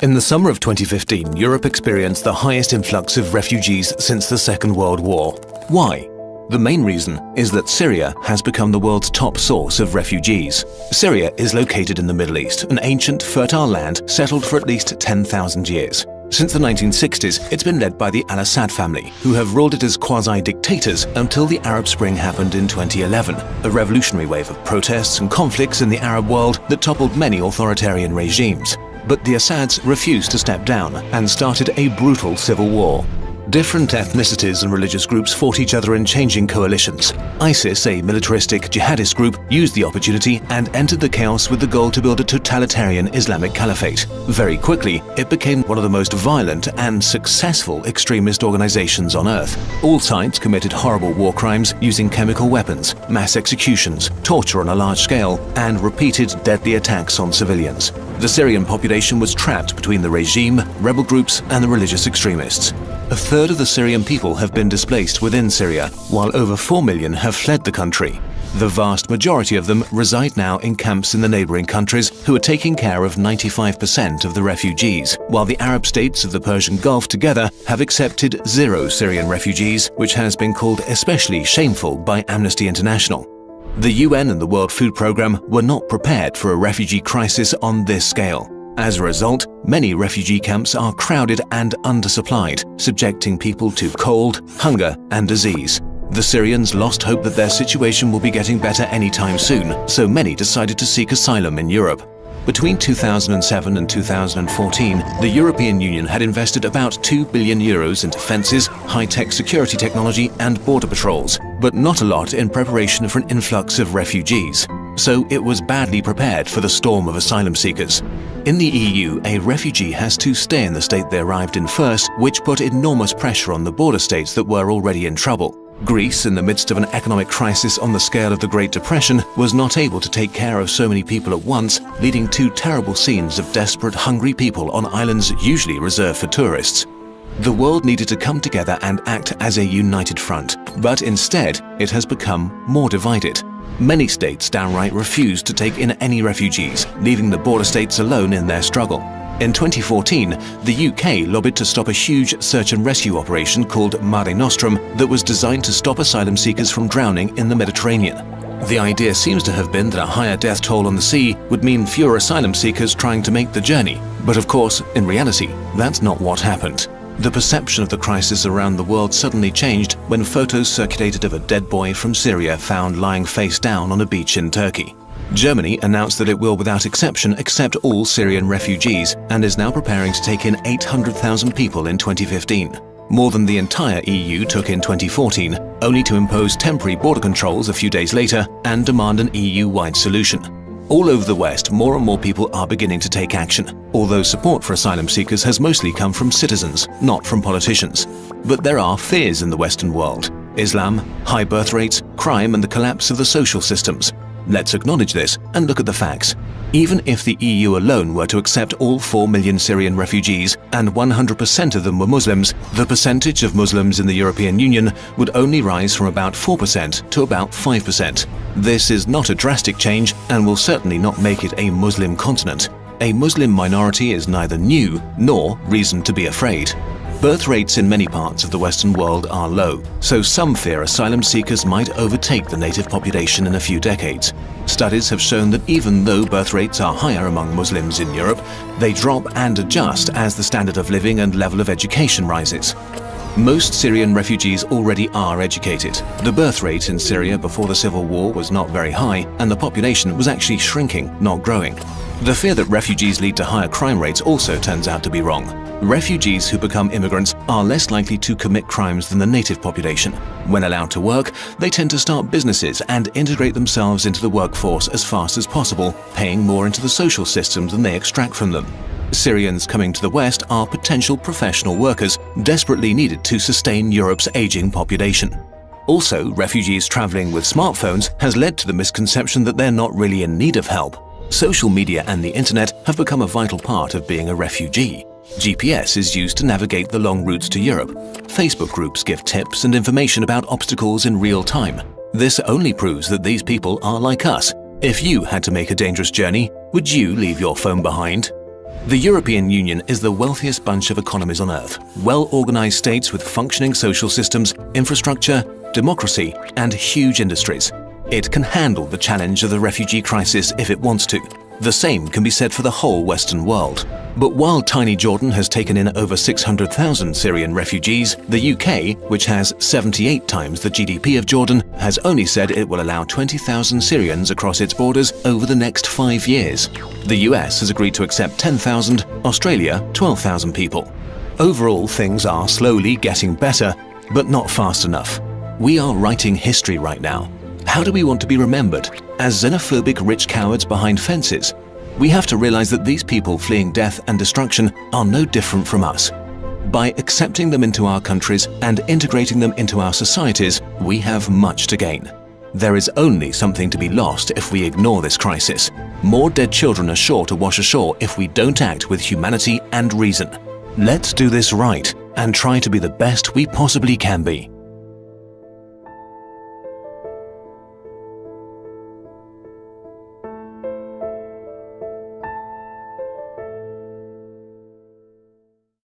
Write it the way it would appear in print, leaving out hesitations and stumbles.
In the summer of 2015, Europe experienced the highest influx of refugees since the Second World War. Why? The main reason is that Syria has become the world's top source of refugees. Syria is located in the Middle East, an ancient, fertile land settled for at least 10,000 years. Since the 1960s, it's been led by the Al-Assad family, who have ruled it as quasi-dictators until the Arab Spring happened in 2011, a revolutionary wave of protests and conflicts in the Arab world that toppled many authoritarian regimes. But the Assads refused to step down and started a brutal civil war. Different ethnicities and religious groups fought each other in changing coalitions. ISIS, a militaristic jihadist group, used the opportunity and entered the chaos with the goal to build a totalitarian Islamic caliphate. Very quickly, it became one of the most violent and successful extremist organizations on earth. All sides committed horrible war crimes using chemical weapons, mass executions, torture on a large scale, and repeated deadly attacks on civilians. The Syrian population was trapped between the regime, rebel groups, and the religious extremists. A third of the Syrian people have been displaced within Syria, while over 4 million have fled the country. The vast majority of them reside now in camps in the neighboring countries who are taking care of 95% of the refugees, while the Arab states of the Persian Gulf together have accepted 0 Syrian refugees, which has been called especially shameful by Amnesty International. The UN and the World Food Programme were not prepared for a refugee crisis on this scale. As a result, many refugee camps are crowded and undersupplied, subjecting people to cold, hunger, and disease. The Syrians lost hope that their situation will be getting better anytime soon, so many decided to seek asylum in Europe. Between 2007 and 2014, the European Union had invested about €2 billion into fences, high-tech security technology, and border patrols, but not a lot in preparation for an influx of refugees. So it was badly prepared for the storm of asylum seekers. In the EU, a refugee has to stay in the state they arrived in first, which put enormous pressure on the border states that were already in trouble. Greece, in the midst of an economic crisis on the scale of the Great Depression, was not able to take care of so many people at once, leading to terrible scenes of desperate, hungry people on islands usually reserved for tourists. The world needed to come together and act as a united front, but instead, it has become more divided. Many states downright refused to take in any refugees, leaving the border states alone in their struggle. In 2014, the UK lobbied to stop a huge search and rescue operation called Mare Nostrum that was designed to stop asylum seekers from drowning in the Mediterranean. The idea seems to have been that a higher death toll on the sea would mean fewer asylum seekers trying to make the journey. But of course, in reality, that's not what happened. The perception of the crisis around the world suddenly changed when photos circulated of a dead boy from Syria found lying face down on a beach in Turkey. Germany announced that it will, without exception, accept all Syrian refugees and is now preparing to take in 800,000 people in 2015. More than the entire EU took in 2014, only to impose temporary border controls a few days later and demand an EU-wide solution. All over the West, more and more people are beginning to take action, although support for asylum seekers has mostly come from citizens, not from politicians. But there are fears in the Western world: Islam, high birth rates, crime, and the collapse of the social systems. Let's acknowledge this and look at the facts. Even if the EU alone were to accept all 4 million Syrian refugees and 100% of them were Muslims, the percentage of Muslims in the European Union would only rise from about 4% to about 5%. This is not a drastic change and will certainly not make it a Muslim continent. A Muslim minority is neither new nor reason to be afraid. Birth rates in many parts of the Western world are low, so some fear asylum seekers might overtake the native population in a few decades. Studies have shown that even though birth rates are higher among Muslims in Europe, they drop and adjust as the standard of living and level of education rises. Most Syrian refugees already are educated. The birth rate in Syria before the civil war was not very high, and the population was actually shrinking, not growing. The fear that refugees lead to higher crime rates also turns out to be wrong. Refugees who become immigrants are less likely to commit crimes than the native population. When allowed to work, they tend to start businesses and integrate themselves into the workforce as fast as possible, paying more into the social systems than they extract from them. Syrians coming to the West are potential professional workers, desperately needed to sustain Europe's aging population. Also, refugees traveling with smartphones has led to the misconception that they're not really in need of help. Social media and the internet have become a vital part of being a refugee. GPS is used to navigate the long routes to Europe. Facebook groups give tips and information about obstacles in real time. This only proves that these people are like us. If you had to make a dangerous journey, would you leave your phone behind? The European Union is the wealthiest bunch of economies on earth, well-organized states with functioning social systems, infrastructure, democracy, and huge industries. It can handle the challenge of the refugee crisis if it wants to. The same can be said for the whole Western world. But while tiny Jordan has taken in over 600,000 Syrian refugees, the UK, which has 78 times the GDP of Jordan, has only said it will allow 20,000 Syrians across its borders over the next 5 years. The US has agreed to accept 10,000, Australia 12,000 people. Overall, things are slowly getting better, but not fast enough. We are writing history right now. How do we want to be remembered? As xenophobic rich cowards behind fences? We have to realize that these people fleeing death and destruction are no different from us. By accepting them into our countries and integrating them into our societies, we have much to gain. There is only something to be lost if we ignore this crisis. More dead children are sure to wash ashore if we don't act with humanity and reason. Let's do this right and try to be the best we possibly can be.